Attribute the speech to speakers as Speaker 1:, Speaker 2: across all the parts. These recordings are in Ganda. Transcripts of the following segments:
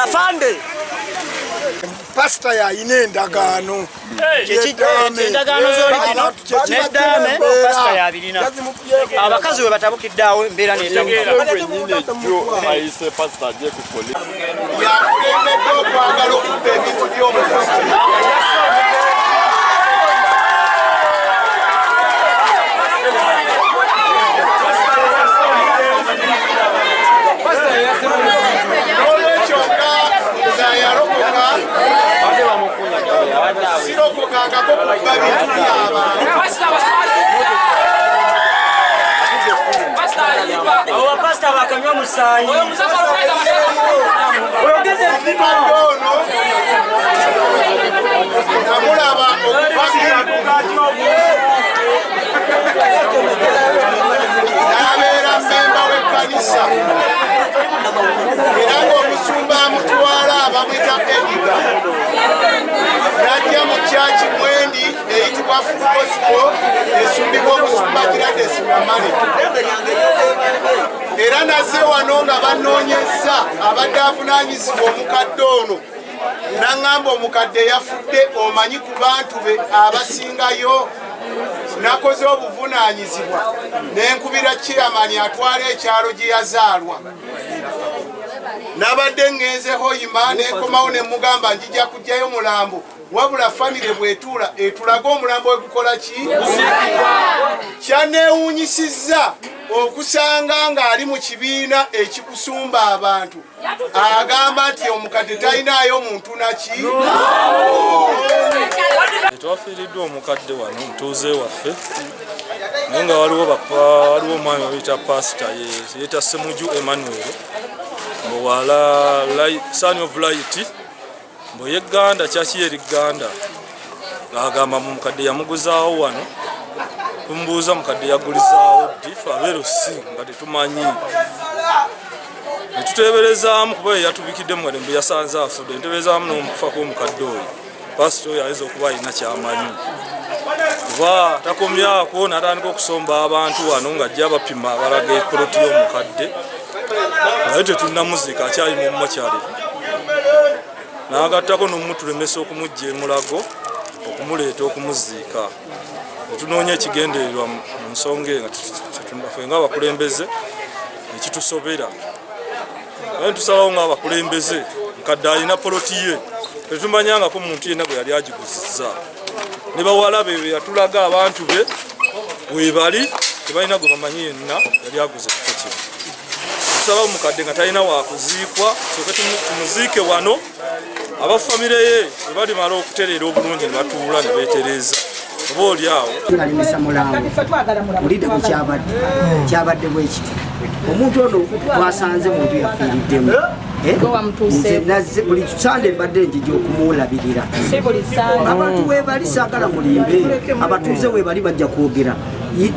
Speaker 1: Afande.
Speaker 2: Pasta ya inendagano.
Speaker 1: Endagano z'olipino n'eddaame pasta ya birina. Abakazi we batabukiddeawo embeera n'etambula.
Speaker 3: Ayise pasta agiye ku polisi.
Speaker 2: Yakulembedde okwagala okubba ebintu by'omukazi.
Speaker 1: Pasta bakanywa musayi.
Speaker 2: Nabeera mmemba w'ekkanisa era ng'omusumba amutwala abamwita Ediga najja mu kyaki Mwendi eyitibwa Gospel esumbibwa omusumba Gladys Namale era nazze wano nga banoonyeza abadde avunaanyizibwa omukadde ono n'aŋŋamba omukadde yafudde omanyi ku bantu be abasingayo nakoze obuvunaanyizibwa n'enkubira chairman atwala ekyalo gye yazaalwa nabadde ngenze Hoima nekomawo nemugamba njija kujjayo mulambo wabula famire bwetuula etulaga omulambo we gukola ki kyaneewuunyisizza okusanga ng'ali mu kibiina ekikusumba abantu agamba nti omukadde talinayo muntu naki
Speaker 3: Twafiiriddwa omukadde wano mutuuze waffe naye nga waliwo omwami bayita pasita yeeta Ssemuju Emmanuel mbwala Son of Light mbwe yegganda kyaki yeri gganda ng'agamba mukadde yamuguzaawo wano tumubuuza mukadde yagulizaawo ddifa abeerosi nga tetumanyi netuteeberezaamu kuba yeyatubikidde mu mbe yasanze afudde nteberezaamu n'omukufa kw'omukadde oyo pasita oyo ayinza okuba alina kyamanyi kuba takomyako n'atandika okusomba abantu wano ng'ajja bapima abalaga ekoloti y'omukadde naye tetunnamuziika akyali mu mokyale n'agattako n'omutulemesa okumujja emulago okumuleeta okumuziika netunoonya ekigendererwa mu nsonga ffe ng'abakulembeze nekitusobera naye tusalawo ng'abakulembeze mukadde alina poloti ye tetumanyangako muntu yenna gwe yali agiguzizza ne bawala be yatulaga abantu be webali tebalina gwe bamanyi yenna yali aguze kifo kino tusalawo mukadde nga talina wakuziikwa soke tumuziike wano abafamire ye bwe balimala okutereera obulungi ne batuula ne beetereeza oba oli awo
Speaker 4: ngalimisa mulambo mulidde ku kyabadde bwekiti omuntu ono twasanze muntu yafiiriddemu nze nazze buli Sande mbadde njija okumulabirira abantu webali saagala mulimbe abatuuze webali bajja kwogera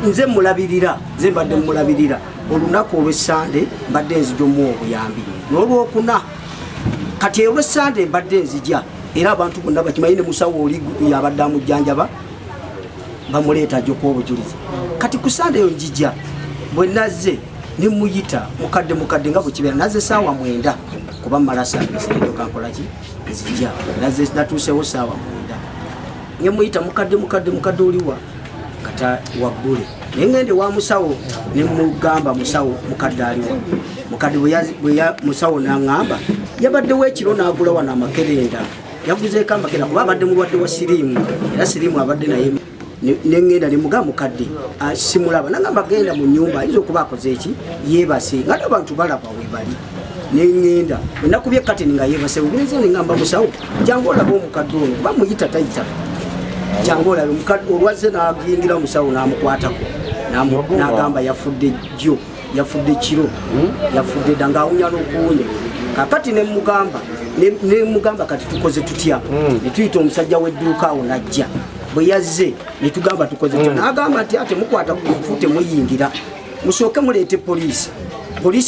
Speaker 4: nze mulabirira nze mbadde mulabirira olunaku olw'Essande mbadde nzija omuwa obuyambi n'olwokuna kati olw'Essande mbadde nzija era abantu bonna bakimanyi ne musawo oli yabadde amujjanjaba bamuleeta ajja obujulizi kati ku Sande eyo njija bwe nazze ne muyita mukadde nga bwe kibeera nazze ssaawa 9 kuba mmala saavisi eyo kankolaki nzija nazze natuusewo ssaawa 9 ne muyita mukadde oliwa kata waggule naye ngende wa musawo ne mugamba musawo mukadde aliwa mukadde musawo n'aŋŋamba yabaddewo ekiro n'agula wano amakerenda yaguzeeko amakerenda kuba abadde mulwadde wa siriimu era siriimu abadde naye nengenda nemugamba mukadde simulaba nangamba genda mu nyumba ayinza okuba akoze eki yeebase nga abantu balaba webali nengenda enakubye kateni nga yeebase ugenza nengamba musawo jangu olaba omukadde ono kuba muyita tayita jangu olabe olwazze n'agiyingira musawo n'amukwatako n'agamba yafudde jjo yafudde kiro yafudde dda ng'awunya n'okuwunya kakati nemugamba kati tukoze tutya netuyita omusajja w'edduuka awo najja bwe yazze netugamba tukoze tutya n'agamba nti ate mukwata kufu temuyingira musooke muleete poliisi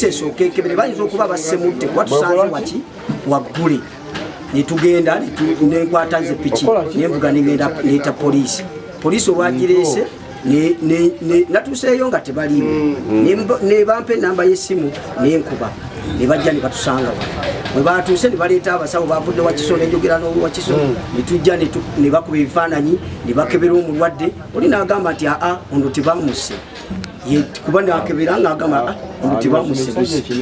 Speaker 4: esooke ekebere bayinza okuba bassemutte kuba tusanze waki waggule netugenda nenkwata nze piki nenvuga negenda neeta poliisi olwagireese natuuseeyo nga tebaliiwo nebampa enamba y'essimu nenkuba nebajja nebatusanga bwe batuuse nebaleeta abasawo bavudde wakiso nenjogera n'olwakiso netujja nebakuba ebifaananyi nebakebera omulwadde oli n'agamba nti ono tebamuse kuba nakebera ng'agamba ono tebamuse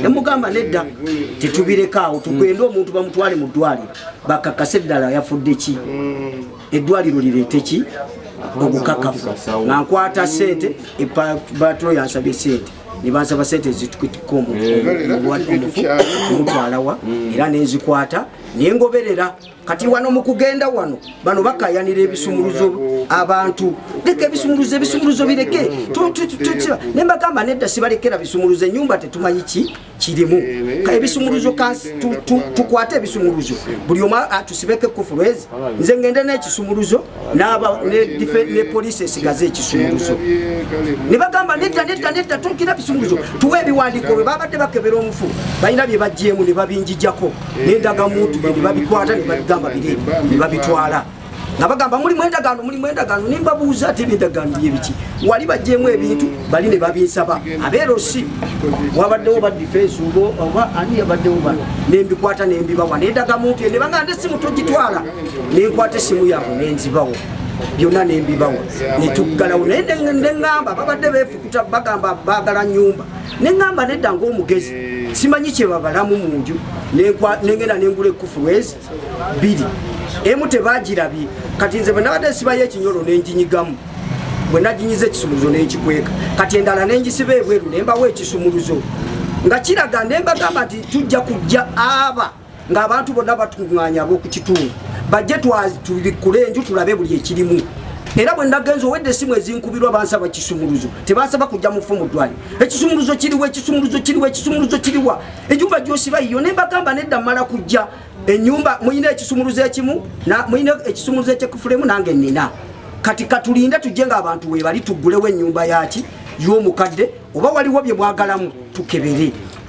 Speaker 4: nemugamba nedda tetubirekaawo tugende omuntu bamutwale mu ddwaliro bakakase ddala yafudde ki eddwaliro lireete ki ogukakafu nga nkwata sente ebatro yansabye sente nebansaba sente zitukitiko omutwalawa era nenzikwata nengoberera kati wano mukugenda wano bano bakayanira ebisumuluzo abantu leka ebisumuluzo bireke nembagamba nedda sibalekera bisumuluzo enyumba tetumanyi kirimu ebisumuluzo tukwate ebisumuluzo buli omu atusibeko ekufulwezi nze ngende n'ekisumuluzo ne poliisi esigaze ekisumuluzo nebagamba nedda tukira bisumuluzo tuwe ebiwandiiko bwe babadde bakebera omufu balina bye bajjeemu ne babinjijjako n'endagamuntu ne babikwata ne babigamba biri ne babitwala nga bagamba mulimu endagaano nembabuuza ate ebyendagaano byebiki wali bajjeemu ebintu bali ne babinsaba abeerosi wabaddewo ba difensi oba ani yabaddewo bano nembikwata nembibawa nendagamuntu ne bagamba nesimu togitwala nenkwata essimu yaabwe nenzibawo byonna nembibawa netuggalawo naye neŋŋamba babadde beefukuta bagamba baagala nyumba neŋŋamba nedda ng'omugezi simanyi kye babalamu mu nju nengenda nengula ekufulwezi 2 emu tebagirabye kati nze bwe nabadde nsibayo ekinyolo nenginyigamu bwe naginyiza ekisumuluzo nenkikweka kati endala nengisiba ebweru nembawo ekisumuluzo nga kiraga nembagamba nti tujja kujja aba ng'abantu bonna batuŋŋaanya ab'okukitundu bajje tubikule enju tulabe buli ekirimu era bwe nagenza owedde essimu ezinkubirwa bansaba kisumuluzo tebansaba kujja mufu mu ddwaliro ekisumuluzo kiriwa enjumba gyosiba yiyo nembagamba nedda mmala kujja enyumba muyina ekisumuluzo ekimu muyina ekisumuluzo ekyekufulemu nange nina kati katulinde tujje ng'abantu webali tuggulewo ennyumba yaki y'omukadde oba waliwo bye mwagalamu tukebere